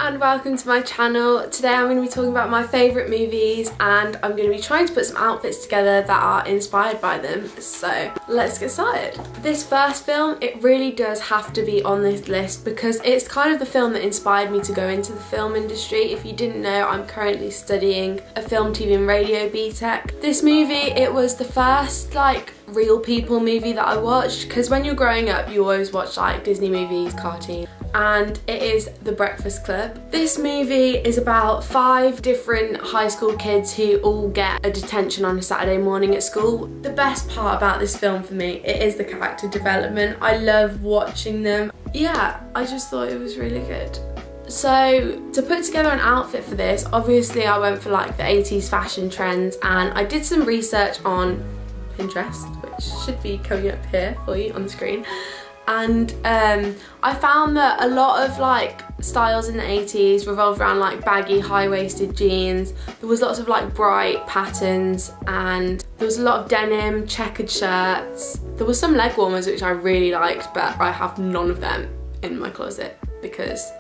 and welcome to my channel. Today I'm going to be talking about my favourite movies and I'm going to be trying to put some outfits together that are inspired by them. So let's get started. This first film, it really does have to be on this list because it's kind of the film that inspired me to go into the film industry. If you didn't know, I'm currently studying a film, TV and radio BTEC. This movie, it was the first like real people movie that I watched, because when you're growing up you always watch like Disney movies, cartoons, and it is The Breakfast Club. This movie is about 5 different high school kids who all get a detention on a Saturday morning at school. The best part about this film for me, it is the character development. I love watching them. Yeah, I just thought it was really good. So to put together an outfit for this, obviously I went for like the 80s fashion trends, and I did some research on Pinterest, which should be coming up here for you on the screen. And I found that a lot of like styles in the 80s revolved around like baggy high-waisted jeans. There was lots of like bright patterns and there was a lot of denim, checkered shirts. There was some leg warmers which I really liked, but I have none of them in my closet because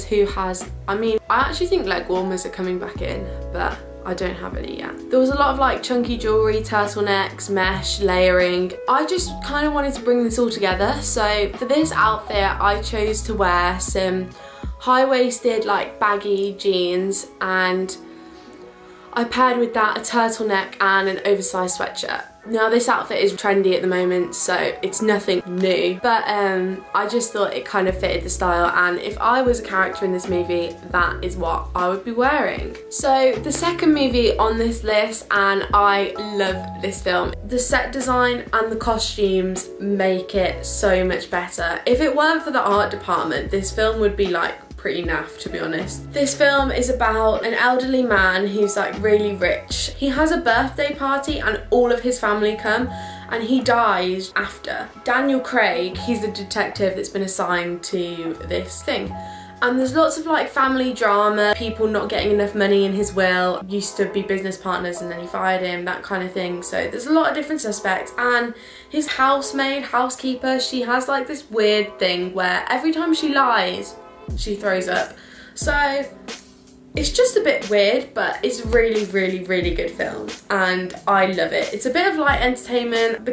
who has, I mean, I actually think leg warmers are coming back in, but I don't have any yet. There was a lot of like chunky jewellery, turtlenecks, mesh, layering. I just kind of wanted to bring this all together. So for this outfit, I chose to wear some high-waisted like baggy jeans, and I paired with that a turtleneck and an oversized sweatshirt. Now this outfit is trendy at the moment, so it's nothing new, but I just thought it kind of fitted the style, and if I was a character in this movie, that is what I would be wearing. So the second movie on this list, and I love this film, the set design and the costumes make it so much better. If it weren't for the art department, this film would be like pretty naff, to be honest. This film is about an elderly man who's like really rich. He has a birthday party and all of his family come, and he dies after. Daniel Craig, he's the detective that's been assigned to this thing. And there's lots of like family drama, people not getting enough money in his will, used to be business partners and then he fired him, that kind of thing. So there's a lot of different suspects, and his housekeeper, she has like this weird thing where every time she lies, she throws up. So it's just a bit weird, but it's really, really, really good film and I love it. It's a bit of light entertainment. The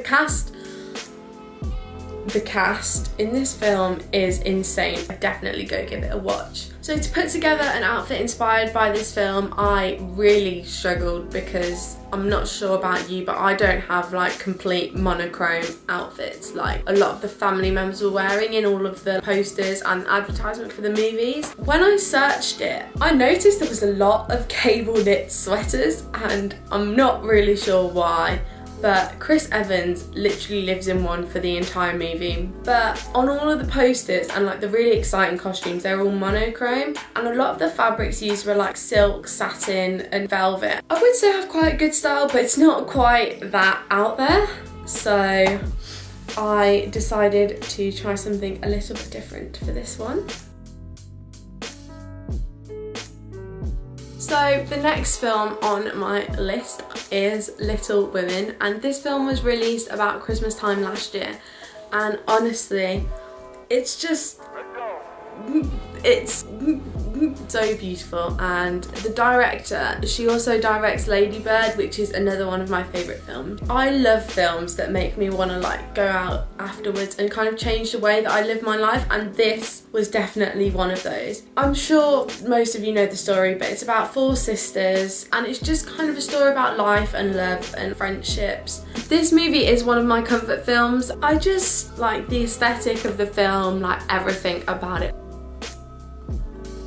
cast in this film is insane. I'd definitely go give it a watch. So to put together an outfit inspired by this film, I really struggled because I'm not sure about you, but I don't have like complete monochrome outfits like a lot of the family members were wearing in all of the posters and advertisement for the movies. When I searched it, I noticed there was a lot of cable knit sweaters, and I'm not really sure why, but Chris Evans literally lives in one for the entire movie. But on all of the posters and like the really exciting costumes, they're all monochrome, and a lot of the fabrics used were like silk, satin and velvet. I would say I have quite a good style, but it's not quite that out there. So I decided to try something a little bit different for this one. So the next film on my list is Little Women, and this film was released about Christmas time last year, and honestly it's just, it's so beautiful. And the director, she also directs Ladybird, which is another one of my favourite films. I love films that make me want to like go out afterwards and kind of change the way that I live my life, and this was definitely one of those. I'm sure most of you know the story, but it's about 4 sisters and it's just kind of a story about life and love and friendships. This movie is one of my comfort films. I just like the aesthetic of the film, like everything about it.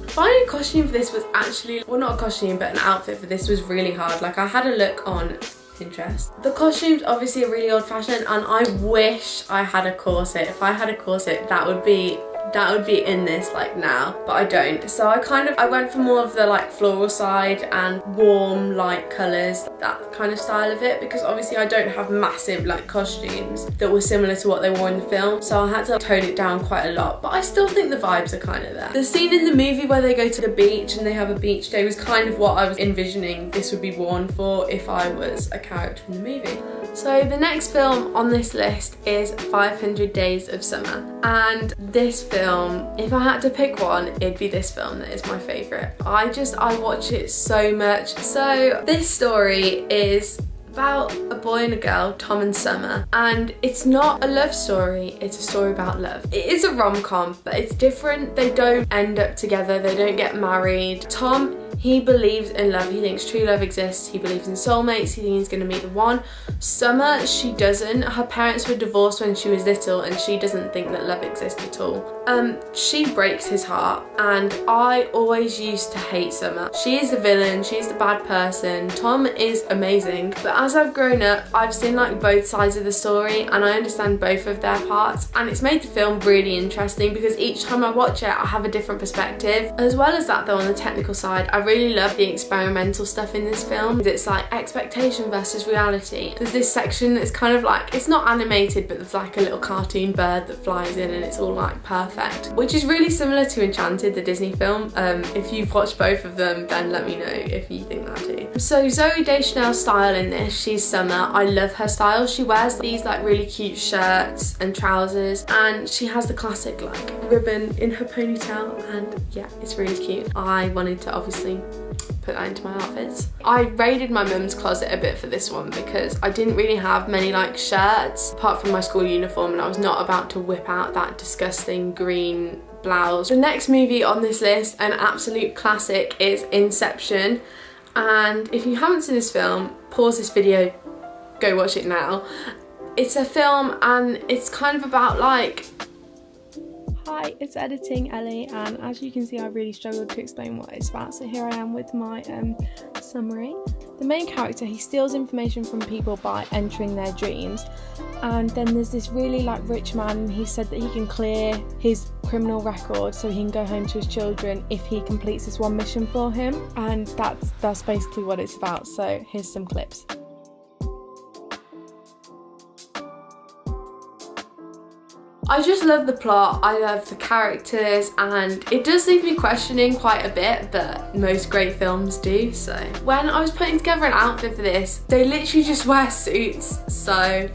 Finding a costume for this was actually, well, not a costume, but an outfit for this was really hard. Like I had a look on Pinterest. The costumes obviously are really old fashioned, and I wish I had a corset. If I had a corset, that would be that would be in this like now, but I don't. So I went for more of the like floral side and warm light colours, that kind of style of it, because obviously I don't have massive like costumes that were similar to what they wore in the film, so I had to tone it down quite a lot, but I still think the vibes are kind of there. The scene in the movie where they go to the beach and they have a beach day was kind of what I was envisioning this would be worn for if I was a character in the movie. So the next film on this list is 500 Days of Summer, and this film, if I had to pick one, it'd be this film that is my favourite. I watch it so much. So this story is about a boy and a girl, Tom and Summer, and it's not a love story, it's a story about love. It is a rom-com, but it's different. They don't end up together, they don't get married. Tom, he believes in love, he thinks true love exists, he believes in soulmates, he thinks he's going to meet the one. Summer, she doesn't. Her parents were divorced when she was little and she doesn't think that love exists at all. She breaks his heart, and I always used to hate Summer. She is the villain, she's the bad person. Tom is amazing, but as I've grown up, I've seen like both sides of the story and I understand both of their parts, and it's made the film really interesting because each time I watch it I have a different perspective. As well as that though, on the technical side, I really love the experimental stuff in this film. It's like expectation versus reality. There's this section that's kind of like, it's not animated, but there's like a little cartoon bird that flies in and it's all like perfect, which is really similar to Enchanted, the Disney film. If you've watched both of them, then let me know if you think that too. So Zooey Deschanel's style in this, she's Summer. I love her style. She wears these like really cute shirts and trousers, and she has the classic like ribbon in her ponytail, and yeah, it's really cute. I wanted to obviously put that into my outfits. I raided my mum's closet a bit for this one because I didn't really have many like shirts apart from my school uniform, and I was not about to whip out that disgusting green blouse. The next movie on this list, an absolute classic, is Inception. And if you haven't seen this film, pause this video, go watch it now. It's a film and it's kind of about like... Hi, it's editing Ellie, and as you can see I really struggled to explain what it's about, so here I am with my summary. The main character, he steals information from people by entering their dreams, and then there's this really like rich man, and he said that he can clear his criminal record so he can go home to his children if he completes this one mission for him, and that's basically what it's about. So here's some clips. I just love the plot, I love the characters, and it does leave me questioning quite a bit, but most great films do. So when I was putting together an outfit for this, they literally just wear suits, so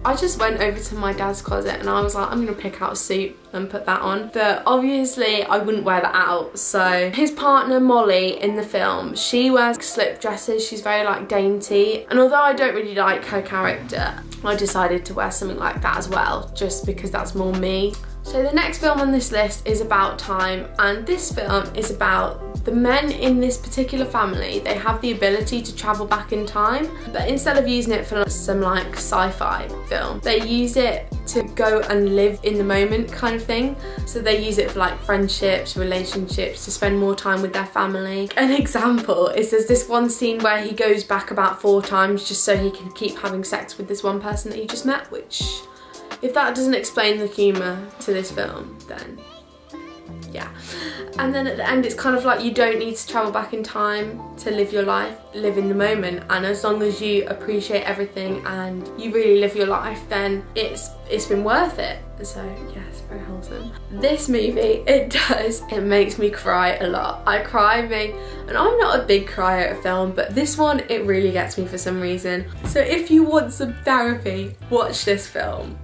I just went over to my dad's closet and I was like, I'm gonna pick out a suit and put that on, but obviously I wouldn't wear that out. So his partner Molly in the film, she wears slip dresses, she's very like dainty, and although I don't really like her character, I decided to wear something like that as well, just because that's more me. So the next film on this list is About Time, and this film is about the men in this particular family. They have the ability to travel back in time, but instead of using it for some like sci-fi film, they use it to go and live in the moment kind of thing. So they use it for like friendships, relationships, to spend more time with their family. An example is there's this one scene where he goes back about 4 times just so he can keep having sex with this one person that he just met, which, if that doesn't explain the humour to this film, then yeah. And then at the end it's kind of like you don't need to travel back in time to live your life, live in the moment, and as long as you appreciate everything and you really live your life, then it's been worth it. So yeah, it's very wholesome. This movie, it makes me cry a lot. I cry and I'm not a big crier at a film, but this one, it really gets me for some reason. So if you want some therapy, watch this film.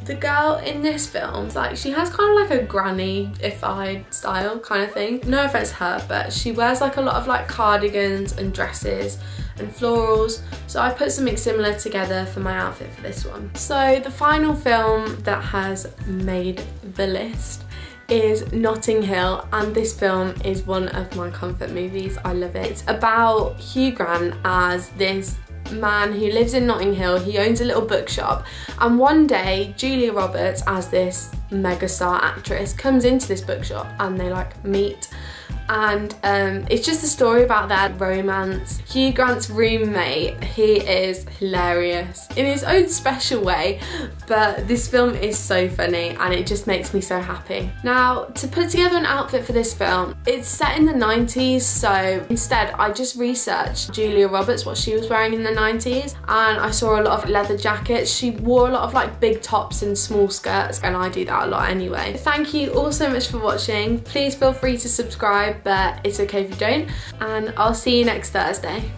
The girl in this film, like, she has kind of like a granny-ified style kind of thing. No offense to her, but she wears like a lot of like cardigans and dresses and florals. So I put something similar together for my outfit for this one. So the final film that has made the list is Notting Hill, and this film is one of my comfort movies. I love it. It's about Hugh Grant as this man who lives in Notting Hill. He owns a little bookshop, and one day Julia Roberts, as this megastar actress, comes into this bookshop and they like meet, and it's just a story about their romance. Hugh Grant's roommate, he is hilarious in his own special way, but this film is so funny and it just makes me so happy. Now, to put together an outfit for this film, it's set in the 90s, so instead I just researched Julia Roberts, what she was wearing in the 90s, and I saw a lot of leather jackets. She wore a lot of like big tops and small skirts, and I do that a lot anyway. Thank you all so much for watching. Please feel free to subscribe, but it's okay if you don't, and I'll see you next Thursday.